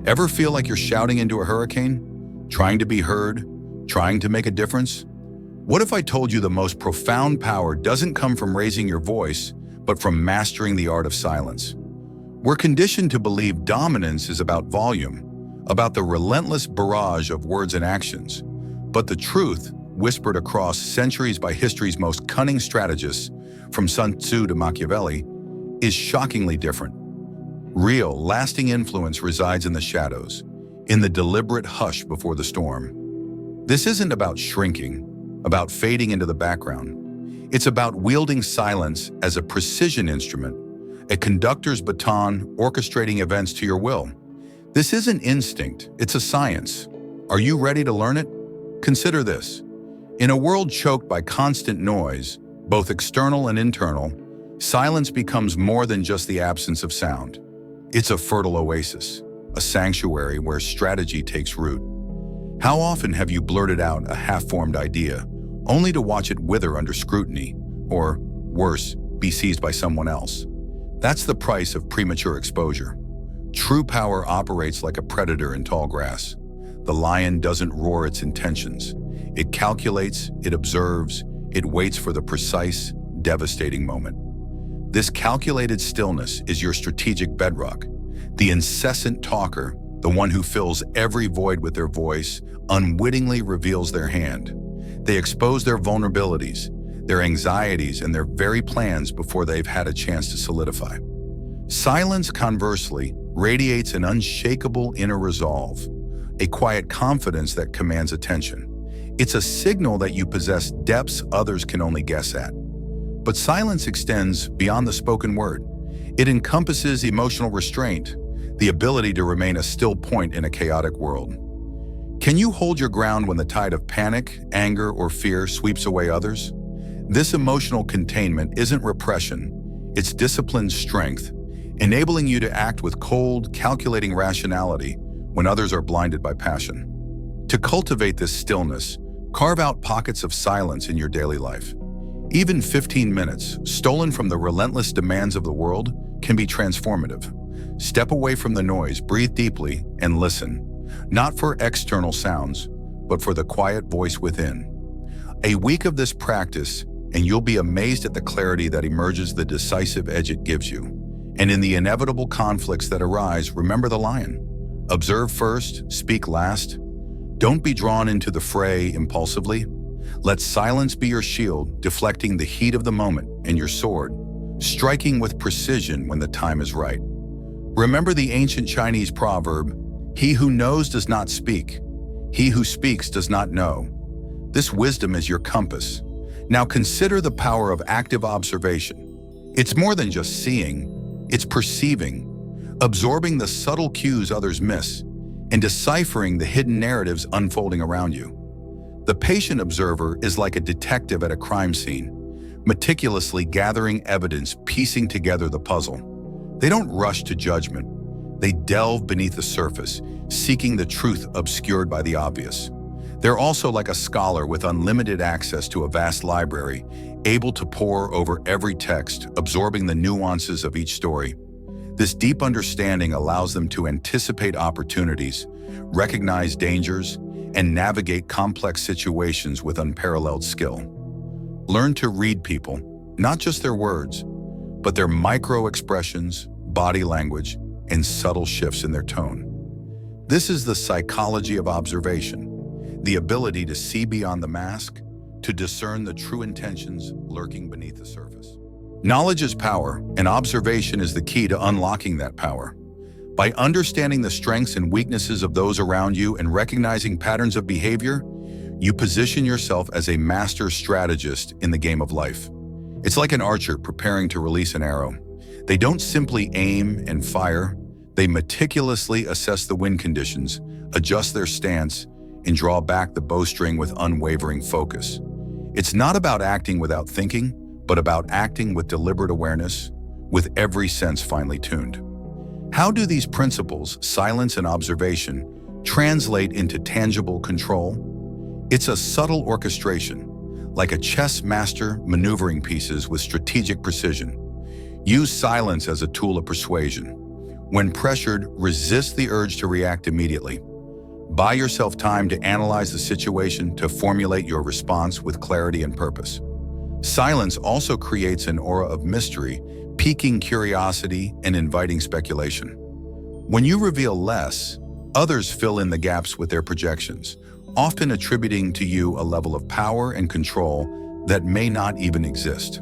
Ever feel like you're shouting into a hurricane? Trying to be heard? Trying to make a difference? What if I told you the most profound power doesn't come from raising your voice, but from mastering the art of silence? We're conditioned to believe dominance is about volume, about the relentless barrage of words and actions. But the truth, whispered across centuries by history's most cunning strategists, from Sun Tzu to Machiavelli, is shockingly different. Real, lasting influence resides in the shadows, in the deliberate hush before the storm. This isn't about shrinking, about fading into the background. It's about wielding silence as a precision instrument, a conductor's baton orchestrating events to your will. This isn't instinct, it's a science. Are you ready to learn it? Consider this. In a world choked by constant noise, both external and internal, silence becomes more than just the absence of sound. It's a fertile oasis, a sanctuary where strategy takes root. How often have you blurted out a half-formed idea, only to watch it wither under scrutiny, or, worse, be seized by someone else? That's the price of premature exposure. True power operates like a predator in tall grass. The lion doesn't roar its intentions. It calculates, it observes, it waits for the precise, devastating moment. This calculated stillness is your strategic bedrock. The incessant talker, the one who fills every void with their voice, unwittingly reveals their hand. They expose their vulnerabilities, their anxieties, and their very plans before they've had a chance to solidify. Silence, conversely, radiates an unshakable inner resolve, a quiet confidence that commands attention. It's a signal that you possess depths others can only guess at. But silence extends beyond the spoken word. It encompasses emotional restraint, the ability to remain a still point in a chaotic world. Can you hold your ground when the tide of panic, anger, or fear sweeps away others? This emotional containment isn't repression, it's disciplined strength, enabling you to act with cold, calculating rationality when others are blinded by passion. To cultivate this stillness, carve out pockets of silence in your daily life. Even 15 minutes, stolen from the relentless demands of the world, can be transformative. Step away from the noise, breathe deeply, and listen, not for external sounds, but for the quiet voice within. A week of this practice, and you'll be amazed at the clarity that emerges, the decisive edge it gives you. And in the inevitable conflicts that arise, remember the lion. Observe first, speak last. Don't be drawn into the fray impulsively. Let silence be your shield, deflecting the heat of the moment, and your sword, striking with precision when the time is right. Remember the ancient Chinese proverb, "He who knows does not speak. He who speaks does not know." This wisdom is your compass. Now consider the power of active observation. It's more than just seeing, it's perceiving, absorbing the subtle cues others miss, and deciphering the hidden narratives unfolding around you. The patient observer is like a detective at a crime scene, meticulously gathering evidence, piecing together the puzzle. They don't rush to judgment. They delve beneath the surface, seeking the truth obscured by the obvious. They're also like a scholar with unlimited access to a vast library, able to pore over every text, absorbing the nuances of each story. This deep understanding allows them to anticipate opportunities, recognize dangers, and navigate complex situations with unparalleled skill. Learn to read people, not just their words, but their micro-expressions, body language, and subtle shifts in their tone. This is the psychology of observation, the ability to see beyond the mask, to discern the true intentions lurking beneath the surface. Knowledge is power, and observation is the key to unlocking that power. By understanding the strengths and weaknesses of those around you and recognizing patterns of behavior, you position yourself as a master strategist in the game of life. It's like an archer preparing to release an arrow. They don't simply aim and fire, they meticulously assess the wind conditions, adjust their stance, and draw back the bowstring with unwavering focus. It's not about acting without thinking, but about acting with deliberate awareness, with every sense finely tuned. How do these principles, silence and observation, translate into tangible control? It's a subtle orchestration, like a chess master maneuvering pieces with strategic precision. Use silence as a tool of persuasion. When pressured, resist the urge to react immediately. Buy yourself time to analyze the situation, to formulate your response with clarity and purpose. Silence also creates an aura of mystery, piquing curiosity and inviting speculation. When you reveal less, others fill in the gaps with their projections, often attributing to you a level of power and control that may not even exist.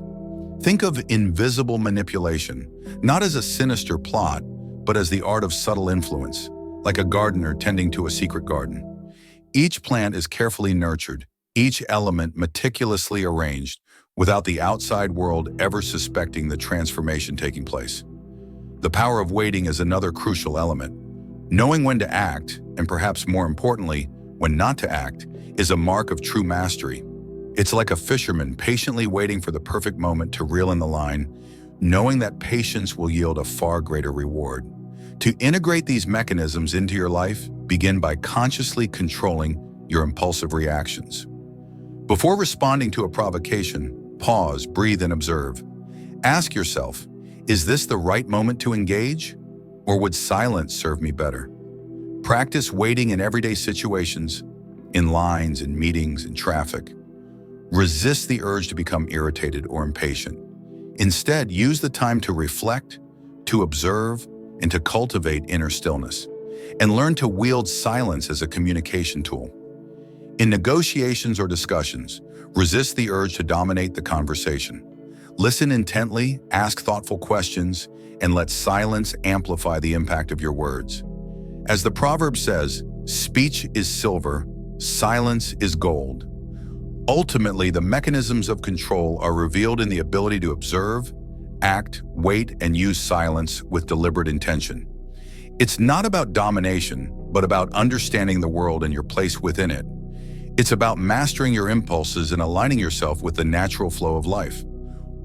Think of invisible manipulation, not as a sinister plot, but as the art of subtle influence, like a gardener tending to a secret garden. Each plant is carefully nurtured, each element meticulously arranged, without the outside world ever suspecting the transformation taking place. The power of waiting is another crucial element. Knowing when to act, and perhaps more importantly, when not to act, is a mark of true mastery. It's like a fisherman patiently waiting for the perfect moment to reel in the line, knowing that patience will yield a far greater reward. To integrate these mechanisms into your life, begin by consciously controlling your impulsive reactions. Before responding to a provocation, pause, breathe, and observe. Ask yourself, is this the right moment to engage? Or would silence serve me better? Practice waiting in everyday situations, in lines, in meetings, in traffic. Resist the urge to become irritated or impatient. Instead, use the time to reflect, to observe, and to cultivate inner stillness, and learn to wield silence as a communication tool. In negotiations or discussions, resist the urge to dominate the conversation. Listen intently, ask thoughtful questions, and let silence amplify the impact of your words. As the proverb says, speech is silver, silence is gold. Ultimately, the mechanisms of control are revealed in the ability to observe, act, wait, and use silence with deliberate intention. It's not about domination, but about understanding the world and your place within it. It's about mastering your impulses and aligning yourself with the natural flow of life,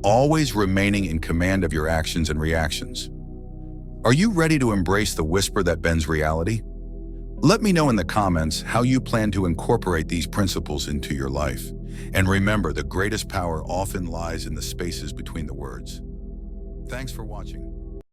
always remaining in command of your actions and reactions. Are you ready to embrace the whisper that bends reality? Let me know in the comments how you plan to incorporate these principles into your life. And remember, the greatest power often lies in the spaces between the words. Thanks for watching.